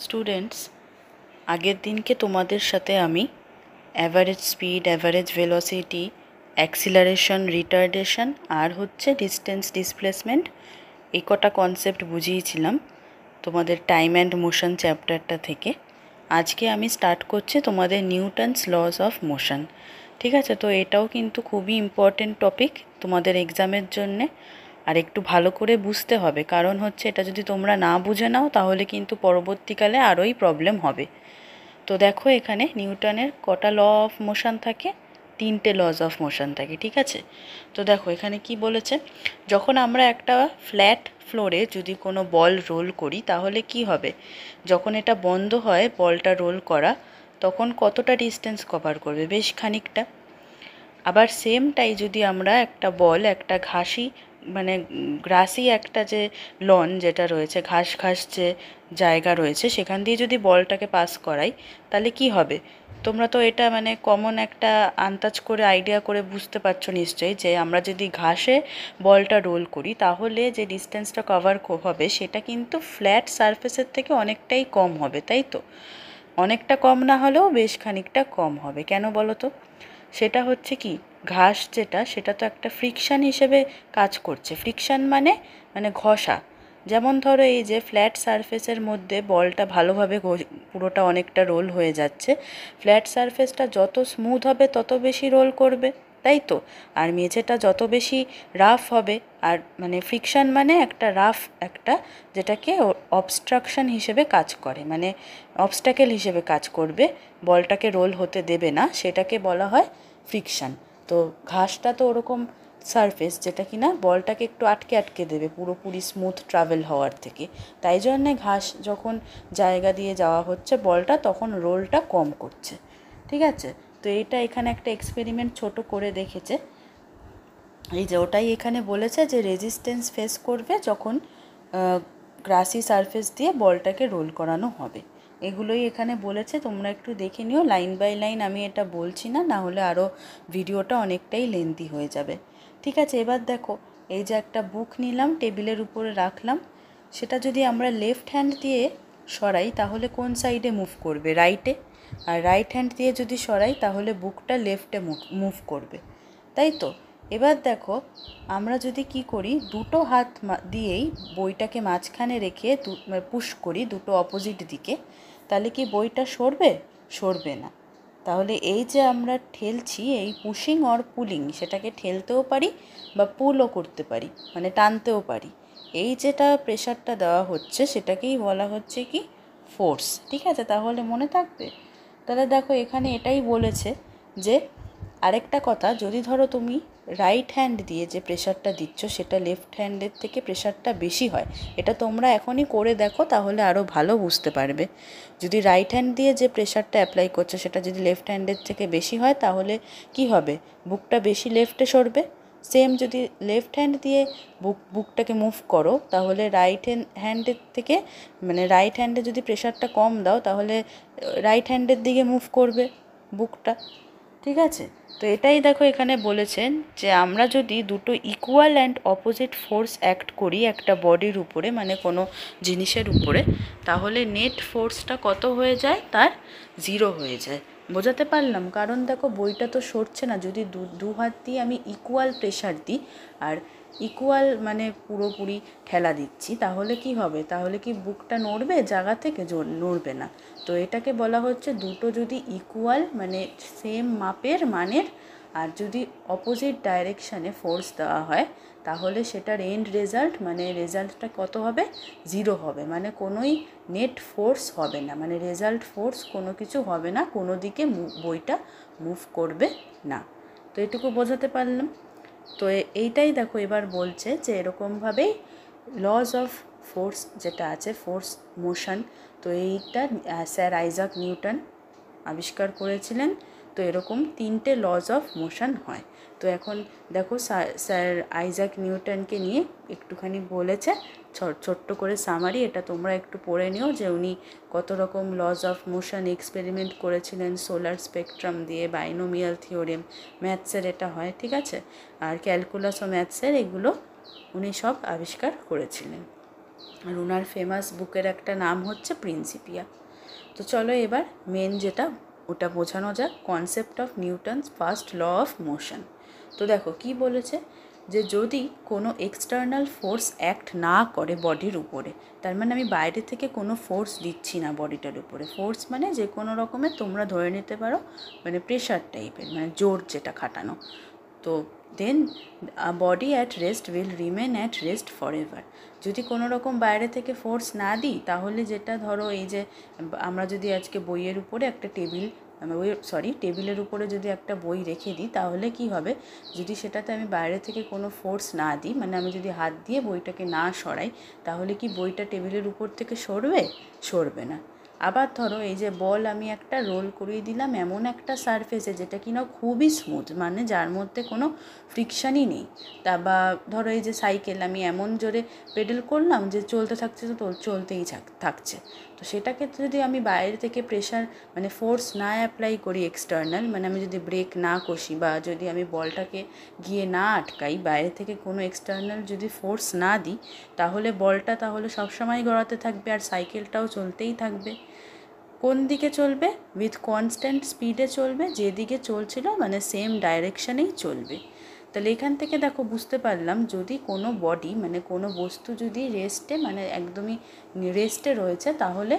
Students, আগের দিনকে তোমাদের সাথে আমি average speed, average velocity, acceleration, retardation আর ডিস্টেন্স ডিসপ্লেসমেন্ট এই কটা কনসেপ্ট বুঝিয়েছিলাম তোমাদের টাইম অ্যান্ড মোশন চ্যাপ্টারটা থেকে। আজকে আমি স্টার্ট করছি তোমাদের নিউটনস লস অফ মোশন। ঠিক আছে, তো এটাও কিন্তু খুবই ইম্পর্টেন্ট টপিক তোমাদের এক্সামের জন্যে, আর একটু ভালো করে বুঝতে হবে, কারণ এটা যদি তোমরা না বুঝে নাও তাহলে কিন্তু পরবর্তীকালে আরোই প্রবলেম হবে। তো দেখো, এখানে নিউটনের কটা ল অফ মোশন থাকে? তিনটে লজ অফ মোশন থাকে। ঠিক আছে, তো দেখো এখানে কি বলেছে, যখন আমরা একটা ফ্ল্যাট ফ্লোরে যদি কোনো বল রোল করি তাহলে কি হবে, যখন এটা বন্ধ হয় বলটা রোল করা, তখন কতটা ডিস্টেন্স কভার করবে? বেশ খানিকটা। আবার সেমটাই যদি আমরা একটা বল একটা গ্রাসি একটা যে লন যেটা রয়েছে, ঘাস ঘাস যে জায়গা রয়েছে, সেখান দিয়ে যদি বলটাকে পাস করাই তাহলে কি হবে? তোমরা তো এটা কমন একটা আন্দাজ করে আইডিয়া করে বুঝতে পারছো নিশ্চয়ই, যে আমরা যদি ঘাসে বলটা রোল করি তাহলে যে ডিস্টেন্সটা কভার হবে সেটা কিন্তু ফ্ল্যাট সারফেসের থেকে অনেকটাই কম হবে, তাই তো? অনেকটা কম না হলেও বেশ খানিকটা কম হবে। কেন বলো তো? সেটা কি, ঘাস যেটা, সেটা তো একটা ফ্রিকশান হিসেবে কাজ করছে। ফ্রিকশান মানে ঘষা। যেমন ধরো এই যে ফ্ল্যাট সারফেসের মধ্যে বলটা ভালোভাবে পুরোটা অনেকটা রোল হয়ে যাচ্ছে, ফ্ল্যাট সারফেসটা যত স্মুথ হবে তত বেশি রোল করবে, তাই তো? আর মেঝেটা যত বেশি রাফ হবে, আর ফ্রিকশান একটা রাফ একটা, যেটাকে অবস্ট্রাকশন হিসেবে কাজ করে, অবস্ট্যাকেল হিসেবে কাজ করবে, বলটাকে রোল হতে দেবে না, সেটাকে বলা হয় ফ্রিকশান। তো ঘাসটা তো ওরকম সারফেস যেটা কিনা বলটাকে একটু আটকে আটকে দেবে পুরোপুরি স্মুথ ট্রাভেল হওয়ার থেকে। তাই জন্যে ঘাস যখন জায়গা দিয়ে যাওয়া হচ্ছে বলটা, তখন রোলটা কম করছে। ঠিক আছে, তো এটা এখানে একটা এক্সপেরিমেন্ট ছোট করে দেখেছে। এই যে ওটাই এখানে বলেছে যে রেজিস্ট্যান্স ফেস করবে যখন গ্রাসি সারফেস দিয়ে বলটাকে রোল করানো হবে। এগুলোই এখানে বলেছে, তোমরা একটু দেখে নিও লাইন বাই লাইন। আমি এটা বলছি না, না হলে আরও ভিডিওটা অনেকটাই লেন্থি হয়ে যাবে। ঠিক আছে, এবার দেখো, এই যে একটা বুক নিলাম, টেবিলের উপরে রাখলাম, সেটা যদি আমরা লেফট হ্যান্ড দিয়ে সরাই তাহলে কোন সাইডে মুভ করবে? রাইটে। আর রাইট হ্যান্ড দিয়ে যদি সরাই তাহলে বুকটা লেফটে মুভ করবে, তাই তো? এবার দেখো, আমরা যদি কি করি, দুটো হাত দিয়েই বইটাকে মাঝখানে রেখে পুশ করি দুটো অপোজিট দিকে, তাহলে কি বইটা সরবে? সরবে না। তাহলে এই যে আমরা ঠেলছি, এই পুশিং অর পুলিং, সেটাকে ঠেলতেও পারি বা পুলও করতে পারি, টানতেও পারি। এই যেটা প্রেশারটা দেওয়া হচ্ছে সেটাকেই বলা হচ্ছে কি, ফোর্স। ঠিক আছে, তাহলে মনে থাকবে। তাহলে দেখো এখানে এটাই বলেছে যে আরেকটা কথা, যদি ধরো তুমি রাইট হ্যান্ড দিয়ে যে প্রেশারটা দিচ্ছ সেটা লেফট হ্যান্ডের থেকে প্রেশারটা বেশি হয়, এটা তোমরা এখনই করে দেখো তাহলে আরও ভালো বুঝতে পারবে। যদি রাইট হ্যান্ড দিয়ে যে প্রেশারটা অ্যাপ্লাই করছো সেটা যদি লেফট হ্যান্ডের থেকে বেশি হয় তাহলে কি হবে? বুকটা বেশি লেফটে সরবে। সেম যদি লেফট হ্যান্ড দিয়ে বুকটাকে মুভ করো তাহলে রাইট হ্যান্ডের থেকে রাইট হ্যান্ডে যদি প্রেশারটা কম দাও তাহলে রাইট হ্যান্ডের দিকে মুভ করবে বুকটা। ঠিক আছে, তো এটাই দেখো এখানে বলেছেন যে আমরা যদি দুটো equal and opposite force act করি একটা বডির উপরে, কোনো জিনিসের উপরে, তাহলে নেট ফোর্সটা কত হয়ে যায়? তার 0 হয়ে যায়। বোঝাতে পারলাম? কারণ দেখো বইটা তো সরছে না, যদি দু হাত দিয়ে আমি ইকুয়াল প্রেশার দিই আর ইকুয়াল পুরোপুরি ঠেলা দিচ্ছি, তাহলে কি হবে? তাহলে কি বুকটা নড়বে জায়গা থেকে? নড়বে না। তো এটাকে বলা হচ্ছে দুটো যদি ইকুয়াল সেম মাপের মানের আর যদি অপোজিট ডাইরেকশানে ফোর্স দেওয়া হয় তাহলে সেটার এন্ড রেজাল্ট রেজাল্টটা কত হবে? 0 হবে, কোনোই নেট ফোর্স হবে না, রেজাল্ট ফোর্স কোনো কিছু হবে না, কোনো দিকে বইটা মুভ করবে না। তো এটুকু বোঝাতে পারলাম। তো এইটাই দেখো এবার বলছে যে এরকমভাবেই লজ অফ ফোর্স যেটা আছে, ফোর্স মোশন, তো এইটা স্যার আইজাক নিউটন আবিষ্কার করেছিলেন। তো এরকম 3টে লজ অফ মোশন হয়। তো এখন দেখো স্যার আইজাক নিউটনকে নিয়ে একটুখানি বলেছে, ছোট্ট করে সামারি, এটা তোমরা একটু পড়ে নিও যে উনি কত রকম লজ অফ মোশন এক্সপেরিমেন্ট করেছিলেন সোলার স্পেকট্রাম দিয়ে, বাইনোমিয়াল থিওরেম, ম্যাথসের এটা হয়। ঠিক আছে, আর ক্যালকুলাস ও ম্যাথসের এগুলো উনি সব আবিষ্কার করেছিলেন। আর ওনার ফেমাস বুকের একটা নাম হচ্ছে প্রিন্সিপিয়া। তো চলো এবার মেন যেটা ওটা বোঝানো যাক, concept of Newton's first law of motion. তো দেখো কি বলেছে, যে যদি কোনো এক্সটার্নাল ফোর্স অ্যাক্ট না করে বডির উপরে, তার মানে আমি বাইরে থেকে কোনো ফোর্স দিচ্ছি না বডিটার উপরে। ফোর্স মানে যে কোনো রকমের তোমরা ধরে নিতে পারো মানে প্রেশার টাইপের, মানে জোর যেটা খাটানো। তো then body at rest will remain at rest forever. যদি কোনো রকম বাইরে থেকে ফোর্স না দিই, তাহলে যেটা ধরো এই যে আমরা যদি আজকে বইয়ের উপরে একটা টেবিলের উপরে যদি একটা বই রেখে দিই, তাহলে কি হবে, যদি সেটাতে আমি বাইরে থেকে কোনো ফোর্স না দিই, মানে আমি যদি হাত দিয়ে বইটাকে না সরাই, তাহলে কি বইটা টেবিলের উপর থেকে সরবে না। আবার ধরো এই যে বল আমি একটা রোল করিয়ে দিলাম এমন একটা সারফেসে যেটা কিনা খুবই স্মুথ, মানে যার মধ্যে কোনো ফ্রিকশানই নেই। তা বা ধরো এই যে সাইকেল আমি এমন জোরে পেডেল করলাম যে চলতে থাকছে, তো চলতেই থাকছে। তো সেটাকে যদি আমি বাইরে থেকে প্রেশার মানে ফোর্স না অ্যাপ্লাই করি এক্সটার্নাল, মানে আমি যদি ব্রেক না কষি বা যদি আমি বলটাকে গিয়ে না আটকাই, বাইরে থেকে কোনো এক্সটার্নাল যদি ফোর্স না দিই, তাহলে বলটা তাহলে সবসময় গড়াতে থাকবে আর সাইকেলটাও চলতেই থাকবে। কোন দিকে চলবে? উইথ কনস্ট্যান্ট স্পিডে চলবে, যেদিকে চলছিল মানে সেম ডাইরেকশানেই চলবে। তাহলে এখান থেকে দেখো বুঝতে পারলাম, যদি কোনো বডি মানে কোনো বস্তু যদি রেস্টে মানে একদমই রেস্টে রয়েছে, তাহলে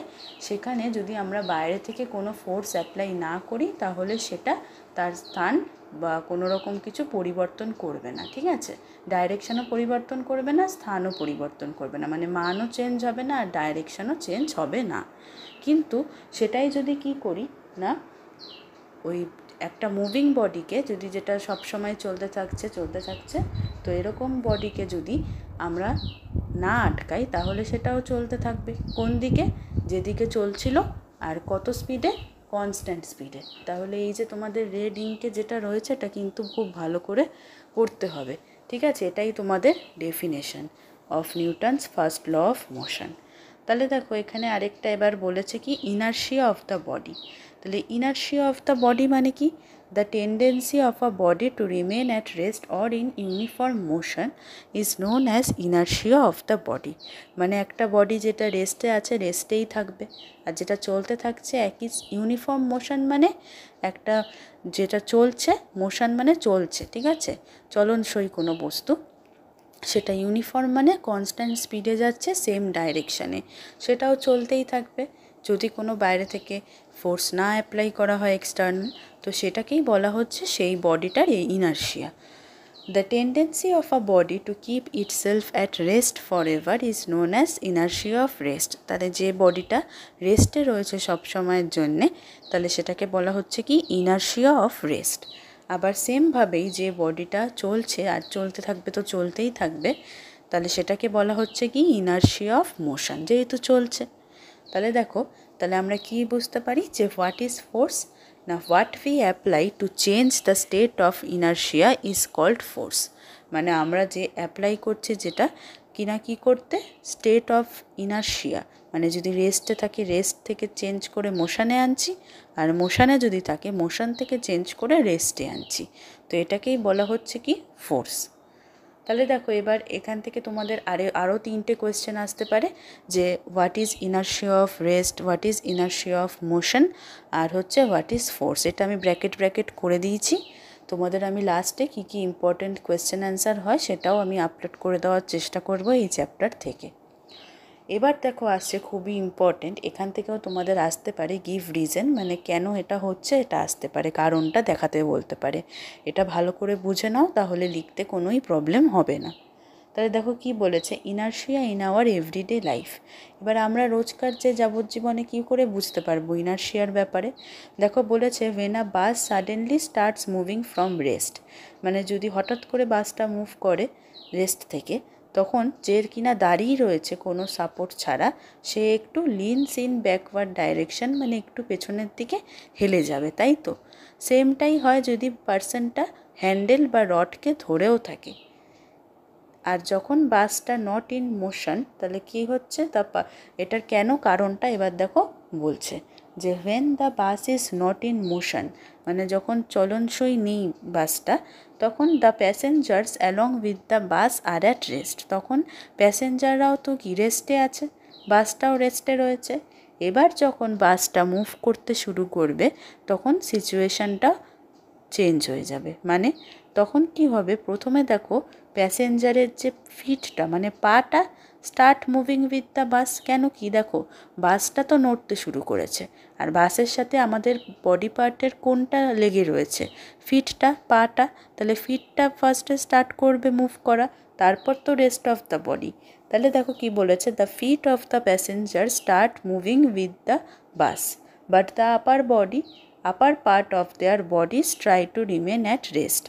সেখানে যদি আমরা বাইরে থেকে কোনো ফোর্স অ্যাপ্লাই না করি, তাহলে সেটা তার স্থান বা কোনো রকম কিছু পরিবর্তন করবে না, ঠিক আছে? ডাইরেকশানও পরিবর্তন করবে না, স্থানও পরিবর্তন করবে না, মানে মানও চেঞ্জ হবে না আর ডাইরেকশানও চেঞ্জ হবে না। কিন্তু সেটাই যদি কি করি না, ওই একটা মুভিং বডিকে যদি, যেটা সবসময় চলতে থাকছে, তো এরকম বডিকে যদি আমরা না আটকাই, তাহলে সেটাও চলতে থাকবে কোন দিকে, যেদিকে চলছিল, আর কত স্পিডে, কনস্ট্যান্ট স্পিডে। তাহলে এই যে তোমাদের রেড ইঙ্কে যেটা রয়েছে, এটা কিন্তু খুব ভালো করে পড়তে হবে, ঠিক আছে? এটাই তোমাদের definition of Newton's first law of motion. তাহলে দেখো এখানে আরেকটা এবার বলেছে কি, ইনার্শিয়া অফ দ্য বডি। তাহলে ইনার্শিয়া অফ দ্য বডি মানে কি, the tendency of a body to remain at rest or in uniform motion is known as inertia of the body. মানে একটা বডি যেটা রেস্টে আছে রেস্টেই থাকবে, আর যেটা চলতে থাকছে একই ইউনিফর্ম মোশন, মানে একটা যেটা চলছে, মোশন মানে চলছে, ঠিক আছে, চলনসই কোনো বস্তু, সেটা ইউনিফর্ম মানে কনস্ট্যান্ট স্পিডে যাচ্ছে সেম ডাইরেকশানে, সেটাও চলতেই থাকবে যদি কোনো বাইরে থেকে ফোর্স না অ্যাপ্লাই করা হয় এক্সটার্নাল। তো সেটাকেই বলা হচ্ছে সেই বডিটার inertia. The tendency of a body to keep itself at rest forever is known as inertia of rest. তাহলে যে বডিটা রেস্টে রয়েছে সব সময়ের জন্যে, তাহলে সেটাকে বলা হচ্ছে কি, ইনার্শিয়া অফ রেস্ট। আবার সেমভাবেই যে বডিটা চলছে আর চলতে থাকবে, তো চলতেই থাকবে, তাহলে সেটাকে বলা হচ্ছে কি, ইনার্শিয়া অফ মোশন, যেহেতু চলছে। তাহলে দেখো, তাহলে আমরা কি বুঝতে পারি যে হোয়াট ইজ ফোর্স না, what we apply to change the state of inertia is called force. মানে আমরা যে অ্যাপ্লাই করছি যেটা কিনা কি করতে, স্টেট অফ ইনার্শিয়া, মানে যদি রেস্টে থাকে রেস্ট থেকে চেঞ্জ করে মোশানে আনছি, আর মোশানে যদি থাকে মোশন থেকে চেঞ্জ করে রেস্টে আনছি, তো এটাকেই বলা হচ্ছে কি, ফোর্স। তাহলে দেখো এবার এখান থেকে তোমাদের আরও 3টে কোয়েশ্চেন আসতে পারে, যে what is inertia of rest, what is inertia of motion, আর হচ্ছে হোয়াট ইজ ফোর্স। এটা আমি ব্র্যাকেট করে দিয়েছি। তোমাদের আমি লাস্টে কী কী ইম্পর্টেন্ট কোয়েশ্চেন অ্যান্সার হয় সেটাও আমি আপলোড করে দেওয়ার চেষ্টা করব এই চ্যাপ্টার থেকে। এবার দেখো আসছে খুবই ইম্পর্টেন্ট, এখান থেকেও তোমাদের আসতে পারে গিভ রিজন, মানে কেন এটা হচ্ছে, এটা আসতে পারে, কারণটা দেখাতে বলতে পারে। এটা ভালো করে বুঝে নাও, তাহলে লিখতে কোনোই প্রবলেম হবে না। তাহলে দেখো কি বলেছে, inertia in our everyday life. এবার আমরা রোজকার যে যাবজ্জীবনে কী করে বুঝতে পারবো ইনার্শিয়ার ব্যাপারে। দেখো বলেছে, when a bus suddenly starts moving from rest, মানে যদি হঠাৎ করে বাসটা মুভ করে রেস্ট থেকে, তখন যে কিনা দাঁড়িয়ে রয়েছে কোনো সাপোর্ট ছাড়া, সে একটু লিনস ইন ব্যাকওয়ার্ড ডাইরেকশন, মানে একটু পেছনের দিকে হেলে যাবে, তাই তো? সেমটাই হয় যদি পার্সনটা হ্যান্ডেল বা রডকে ধরেও থাকে। আর যখন বাসটা নট ইন মোশন, তাহলে কি হচ্ছে, এটার কেন কারণটা এবার দেখো বলছে যে when the bus is not in motion, মানে যখন চলনসই নেই বাসটা, তখন the passengers along with the bus are at rest, তখন প্যাসেঞ্জাররাও তো কি রেস্টে আছে, বাসটাও রেস্টে রয়েছে। এবার যখন বাসটা মুভ করতে শুরু করবে তখন সিচুয়েশানটা চেঞ্জ হয়ে যাবে। মানে তখন কি হবে, প্রথমে দেখো প্যাসেঞ্জারের যে ফিটটা মানে পাটা স্টার্ট মুভিং উইথ দ্য বাস। কেন কি দেখো, বাসটা তো নড়তে শুরু করেছে, আর বাসের সাথে আমাদের বডি পার্টের কোনটা লেগে রয়েছে, ফিটটা, পাটা। তাহলে ফিটটা ফার্স্টে স্টার্ট করবে মুভ করা, তারপর তো রেস্ট অফ দ্য বডি। তাহলে দেখো কি বলেছে, the feet of the passenger start moving with the bus but the upper part of their bodies try to remain at rest.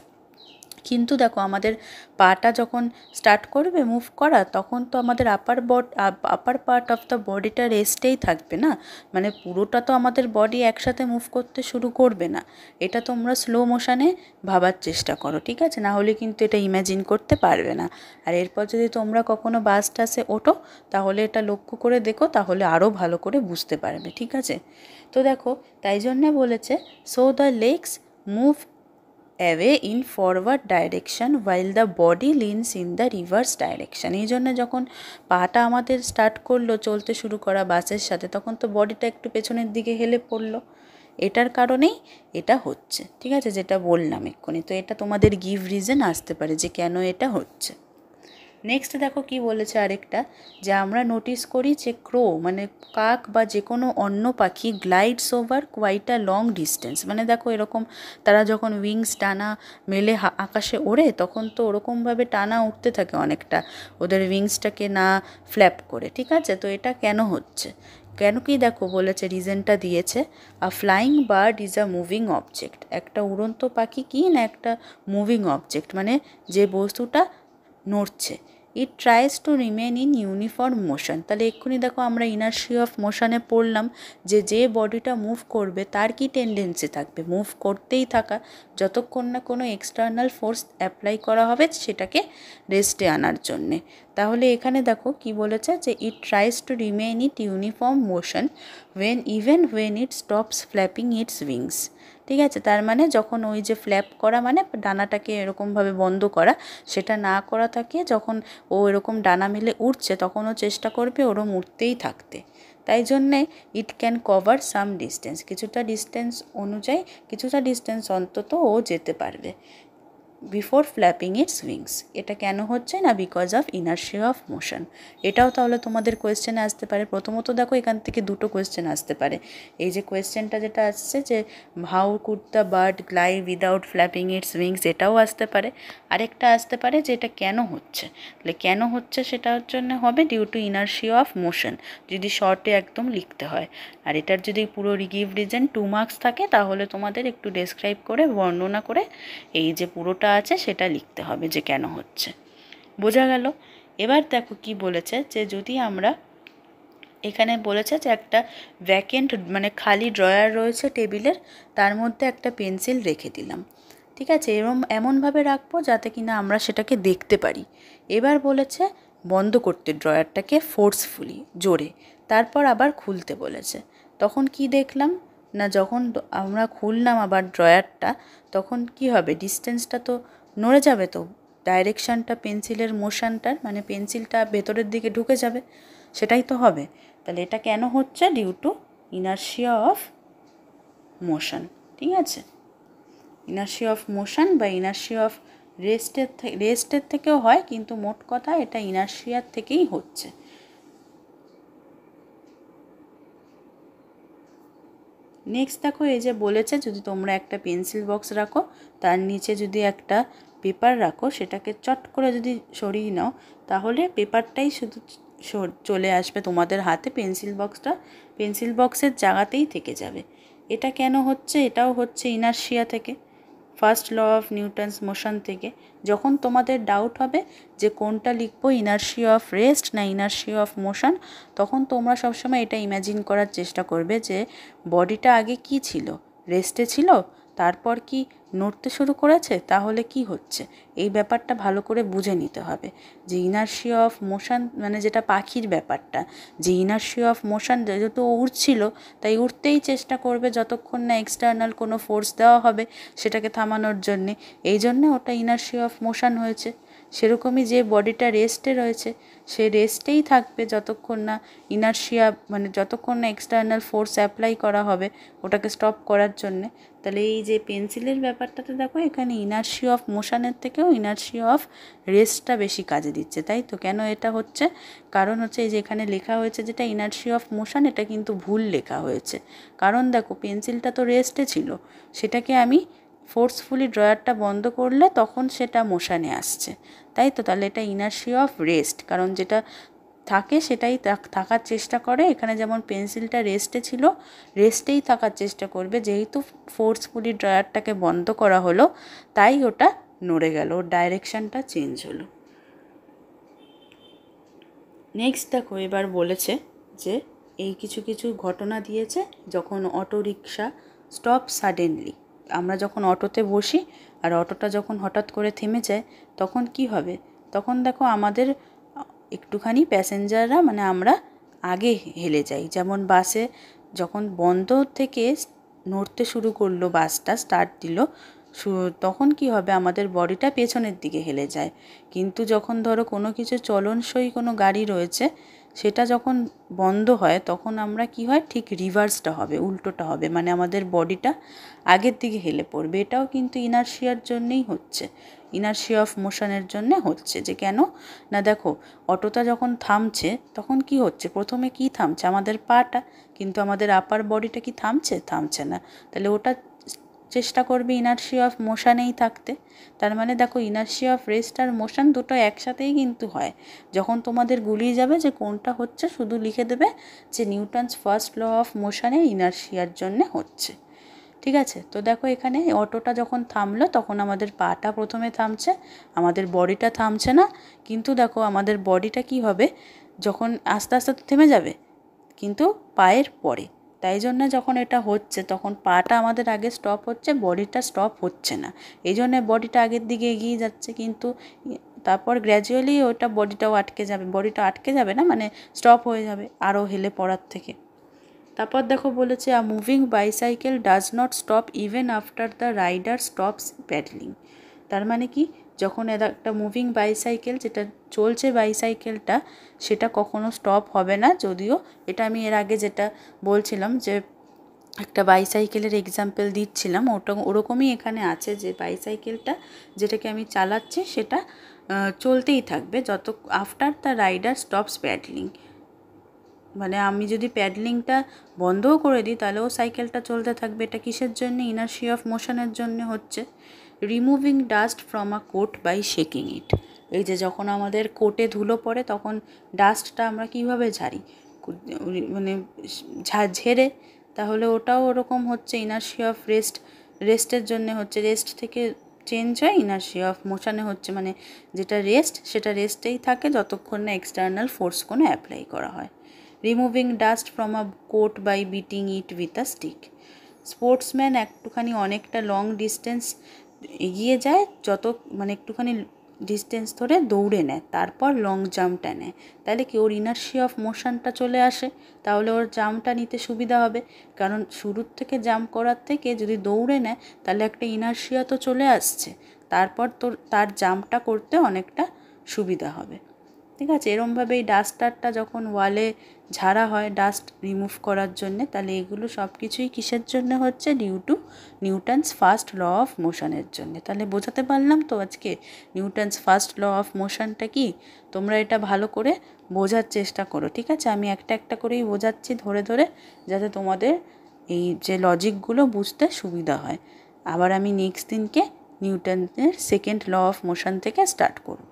কিন্তু দেখো আমাদের পাটা যখন স্টার্ট করবে মুভ করা, তখন তো আমাদের আপার পার্ট অফ দ্য বডিটা রেস্টেই থাকবে না, মানে পুরোটা তো আমাদের বডি একসাথে মুভ করতে শুরু করবে না। এটা তোমরা স্লো মোশনে ভাবার চেষ্টা করো, ঠিক আছে? না হলে কিন্তু এটা ইম্যাজিন করতে পারবে না। আর এরপর যদি তোমরা কখনো বাস টাসে ওঠো তাহলে এটা লক্ষ্য করে দেখো, তাহলে আরও ভালো করে বুঝতে পারবে, ঠিক আছে? তো দেখো তাই জন্যে বলেছে so the legs move away in forward direction while the body leans in the reverse direction. এই জন্য যখন পাটা আমাদের স্টার্ট করলো চলতে শুরু করা বাসের সাথে, তখন তো বডিটা একটু পেছনের দিকে হেলে পড়লো। এটার কারণেই এটা হচ্ছে, ঠিক আছে, যেটা বললাম এক্ষুনি। তো এটা তোমাদের গিভ রিজন আসতে পারে যে কেন এটা হচ্ছে। নেক্সট দেখো কি বলেছে আরেকটা, যে আমরা নোটিস করি যে ক্রো মানে কাক বা যে কোনো অন্য পাখি glides over quite a long distance. মানে দেখো এরকম তারা যখন উইংস টানা মেলে আকাশে ওড়ে, তখন তো ওরকমভাবে টানা উঠতে থাকে অনেকটা, ওদের উইংসটাকে না ফ্ল্যাপ করে, ঠিক আছে? তো এটা কেন হচ্ছে, কেন কি দেখো বলেছে, রিজনটা দিয়েছে a flying bird is a moving object. একটা উড়ন্ত পাখি কি না, একটা মুভিং অবজেক্ট, মানে যে বস্তুটা নড়ছে। It tries to remain in uniform motion. তাহলে এক্ষুনি দেখো আমরা ইনার্সি অফ মোশনে পড়লাম যে বডিটা মুভ করবে তার কি টেন্ডেন্সি থাকবে, মুভ করতেই থাকা, যতক্ষণ না কোনো এক্সটার্নাল ফোর্স অ্যাপ্লাই করা হবে সেটাকে রেস্টে আনার জন্যে। তাহলে এখানে দেখো কি বলেছে, যে it tries to remain it uniform motion even when it stops flapping its wings. ঠিক আছে, তার মানে যখন ওই যে ফ্ল্যাপ করা মানে ডানাটাকে এরকমভাবে বন্ধ করা, সেটা না করা থাকে, যখন ও এরকম ডানা মেলে উঠছে তখন ও চেষ্টা করবে ওরম উঠতেই থাকতে। তাই জন্যে it can cover some distance, কিছুটা ডিস্টেন্স অনুযায়ী কিছুটা ডিস্টেন্স অন্তত ও যেতে পারবে বিফোর ফ্ল্যাপিং ইটস উইংস। এটা কেন হচ্ছে না, বিকজ অফ ইনার্সি অফ মোশন। এটাও তাহলে তোমাদের কোয়েশ্চেনে আসতে পারে। প্রথমত দেখো এখান থেকে দুটো কোয়েশ্চেন আসতে পারে। এই যে কোয়েশ্চেনটা যেটা আসছে যে how could the bird glide without flapping its wings, এটাও আসতে পারে। আরেকটা আসতে পারে যে এটা কেন হচ্ছে, তাহলে কেন হচ্ছে সেটার জন্য হবে due to inertia of motion, যদি শর্টে একদম লিখতে হয়। আর এটার যদি পুরো গিভ রিজন 2 মার্কস থাকে তাহলে তোমাদের একটু ডেসক্রাইব করে বর্ণনা করে এই যে পুরোটা আছে সেটা লিখতে হবে যে কেন হচ্ছে। বোঝা গেল? এবার দেখো কি বলেছে, যে যদি আমরা এখানে বলেছে যে একটা ভ্যাকেন্ট মানে খালি ড্রয়ার রয়েছে টেবিলের, তার মধ্যে একটা পেন্সিল রেখে দিলাম, ঠিক আছে, এমনভাবে রাখবো যাতে কিনা আমরা সেটাকে দেখতে পারি। এবার বলেছে বন্ধ করতে ড্রয়ারটাকে ফোর্সফুলি, জোরে, তারপর আবার খুলতে বলেছে। তখন কি দেখলাম না, যখন আমরা খুললাম আবার ড্রয়ারটা, তখন কি হবে, ডিস্টেন্সটা তো নড়ে যাবে, তো ডাইরেকশানটা পেন্সিলের মোশনটার মানে পেন্সিলটা ভেতরের দিকে ঢুকে যাবে, সেটাই তো হবে। তাহলে এটা কেন হচ্ছে, due to inertia of motion, ঠিক আছে? ইনার্সি অফ মোশন বা ইনার্সি অফ রেস্টের থেকেও হয়, কিন্তু মোট কথা এটা ইনার্সিয়ার থেকেই হচ্ছে। নেক্সট দেখো এই যে বলেছে যদি তোমরা একটা পেন্সিল বক্স রাখো, তার নিচে যদি একটা পেপার রাখো, সেটাকে চট করে যদি সরিয়ে নাও তাহলে পেপারটাই শুধু চলে আসবে তোমাদের হাতে, পেন্সিল বক্সের জায়গাতেই থেকে যাবে। এটা কেন হচ্ছে, এটাও হচ্ছে ইনার্শিয়া থেকে, first law of Newton's motion থেকে। যখন তোমাদের ডাউট হবে যে কোনটা লিখবো, ইনার্সি অফ রেস্ট না ইনার্সি অফ মোশন, তখন তোমরা সবসময় এটা ইম্যাজিন করার চেষ্টা করবে যে বডিটা আগে কি ছিল, রেস্টে ছিল, তারপর কি নড়তে শুরু করেছে, তাহলে কি হচ্ছে এই ব্যাপারটা ভালো করে বুঝে নিতে হবে। যে ইনার্শিয়া অফ মোশন মানে যেটা পাখির ব্যাপারটা, যে ইনার্শিয়া অফ মোশন যেহেতু উড়ছিল তাই উঠতেই চেষ্টা করবে যতক্ষণ না এক্সটার্নাল কোনো ফোর্স দেওয়া হবে সেটাকে থামানোর জন্যে, এই জন্যে ওটা ইনার্শিয়া অফ মোশন হয়েছে। সেরকমই যে বডিটা রেস্টে রয়েছে সে রেস্টেই থাকবে যতক্ষণ না ইনার্শিয়া মানে যতক্ষণ না এক্সটার্নাল ফোর্স অ্যাপ্লাই করা হবে ওটাকে স্টপ করার জন্যে। তাহলে এই যে পেন্সিলের ব্যাপারটাতে দেখো এখানে ইনার্শিয়া অফ মোশনের থেকেও ইনার্শিয়া অফ রেস্টটা বেশি কাজে দিচ্ছে, তাই তো। কেন এটা হচ্ছে? কারণ হচ্ছে এই যে এখানে লেখা হয়েছে যেটা ইনার্শিয়া অফ মোশন, এটা কিন্তু ভুল লেখা হয়েছে। কারণ দেখো পেন্সিলটা তো রেস্টে ছিল, সেটাকে আমি ফোর্সফুলি ড্রয়ারটা বন্ধ করলে তখন সেটা মোশানে আসছে, তাই তো। তাহলে এটা ইনার্শিয়া অফ রেস্ট, কারণ যেটা থাকে সেটাই থাকার চেষ্টা করে। এখানে যেমন পেন্সিলটা রেস্টে ছিল, রেস্টেই থাকার চেষ্টা করবে, যেহেতু ফোর্সফুলি ড্রয়ারটাকে বন্ধ করা হলো তাই ওটা নড়ে গেল, ওর ডাইরেকশানটা চেঞ্জ হলো। নেক্সট দেখো এবার বলেছে যে এই কিছু কিছু ঘটনা দিয়েছে যখন অটো রিক্সা স্টপ সাডেনলি। আমরা যখন অটোতে বসি আর অটোটা যখন হঠাৎ করে থেমে যায় তখন কি হবে? তখন দেখো আমাদের একটুখানি প্যাসেঞ্জাররা মানে আমরা আগে হেলে যাই। যেমন বাসে যখন বন্ধ থেকে নড়তে শুরু করলো, বাসটা স্টার্ট দিল, তখন কি হবে? আমাদের বডিটা পেছনের দিকে হেলে যায়। কিন্তু যখন ধরো কোনো কিছু চলনসই কোনো গাড়ি রয়েছে সেটা যখন বন্ধ হয় তখন আমরা কি হয়, ঠিক রিভার্সটা হবে, উল্টোটা হবে, মানে আমাদের বডিটা আগের দিকে হেলে পড়বে। এটাও কিন্তু ইনার্শিয়ার জন্যেই হচ্ছে, ইনার্শিয়া অফ মোশনের জন্য হচ্ছে। যে কেন না, দেখো অটোটা যখন থামছে তখন কি হচ্ছে, প্রথমে কি থামছে? আমাদের পাটা, কিন্তু আমাদের আপার বডিটা কি থামছে? থামছে না। তাহলে ওটা চেষ্টা করবে ইনার্শিয়া অফ মোশনেই থাকতে। তার মানে দেখো ইনার্শিয়া অফ রেস্ট আর মোশন দুটো একসাথেই কিন্তু হয়। যখন তোমাদের গুলিয়ে যাবে যে কোনটা হচ্ছে, শুধু লিখে দেবে যে নিউটনস ফার্স্ট ল অফ মোশনে ইনার্শিয়ার জন্য হচ্ছে। ঠিক আছে? তো দেখো এখানে অটোটা যখন থামলো তখন আমাদের পাটা প্রথমে থামছে, আমাদের বডিটা থামছে না। কিন্তু দেখো আমাদের বডিটা কি হবে, যখন আস্তে আস্তে তো থেমে যাবে কিন্তু পায়ের পরে। তাই জন্য যখন এটা হচ্ছে তখন পাটা আমাদের আগে স্টপ হচ্ছে, বডিটা স্টপ হচ্ছে না। এই জন্যে বডিটা আগের দিকে এগিয়ে যাচ্ছে, কিন্তু তারপর গ্র্যাজুয়ালি ওটা বডিটাও আটকে যাবে। বডিটা আটকে যাবে না, মানে স্টপ হয়ে যাবে আরও হেলে পড়ার থেকে। তারপর দেখো বলেছে a moving bicycle does not stop even after the rider stops pedalling. তার মানে কি, যখন একটা মুভিং বাইসাইকেল যেটা চলছে বাইসাইকেলটা সেটা কখনো স্টপ হবে না। যদিও এটা আমি এর আগে যেটা বলছিলাম যে একটা বাইসাইকেলের এক্সাম্পল দিচ্ছিলাম, ওটা ওরকমই এখানে আছে যে বাইসাইকেলটা যেটাকে আমি চালাচ্ছি সেটা চলতেই থাকবে যত after the rider stops paddling. মানে আমি যদি প্যাডলিংটা বন্ধও করে দিই তাহলেও সাইকেলটা চলতে থাকবে। এটা কিসের জন্য? ইনার্শিয়া অফ মোশনের জন্য হচ্ছে। Removing dust from a coat by shaking it. এই যে যখন আমাদের কোটে ধুলো পড়ে তখন ডাস্টটা আমরা কীভাবে ঝাড়ি, মানে ঝেড়ে। তাহলে ওটাও ওরকম হচ্ছে, ইনার্শিয়া অফ রেস্টের জন্য হচ্ছে। রেস্ট থেকে চেঞ্জ হয় ইনার্শিয়া অফ মোশনে হচ্ছে, মানে যেটা রেস্ট সেটা রেস্টেই থাকে যতক্ষণ না এক্সটার্নাল ফোর্স কোনো অ্যাপ্লাই করা হয়। Removing dust from a coat by beating it with a stick. Sportsman একটুখানি অনেকটা লং ডিস্টেন্স এগিয়ে যায়, যত মানে একটুখানি ডিস্টেন্স ধরে দৌড়ে নেয়, তারপর লং জাম্পটা নেয়। তাহলে কি ওর ইনার্শিয়া অফ মোশনটা চলে আসে, তাহলে ওর জাম্পটা নিতে সুবিধা হবে। কারণ শুরুর থেকে জাম্প করার থেকে যদি দৌড়ে নেয় তাহলে একটা ইনার্শিয়া তো চলে আসছে, তারপর তার জাম্পটা করতে অনেকটা সুবিধা হবে। ঠিক আছে? এরমভাবে এই ডাস্টারটা যখন ওয়ালে ঝাড়া হয় ডাস্ট রিমুভ করার জন্যে, তাহলে এগুলো সব কিছুই কিসের জন্য হচ্ছে? Due to Newton's first law of মোশনের জন্যে। তাহলে বোঝাতে পারলাম তো আজকে নিউটনস ফার্স্ট ল অফ মোশনটা কি? তোমরা এটা ভালো করে বোঝার চেষ্টা করো। ঠিক আছে? আমি একটা একটা করেই বোঝাচ্ছি ধরে ধরে, যাতে তোমাদের এই যে লজিকগুলো বুঝতে সুবিধা হয়। আবার আমি নেক্সট দিনকে নিউটনের সেকেন্ড ল অফ মোশন থেকে স্টার্ট করব।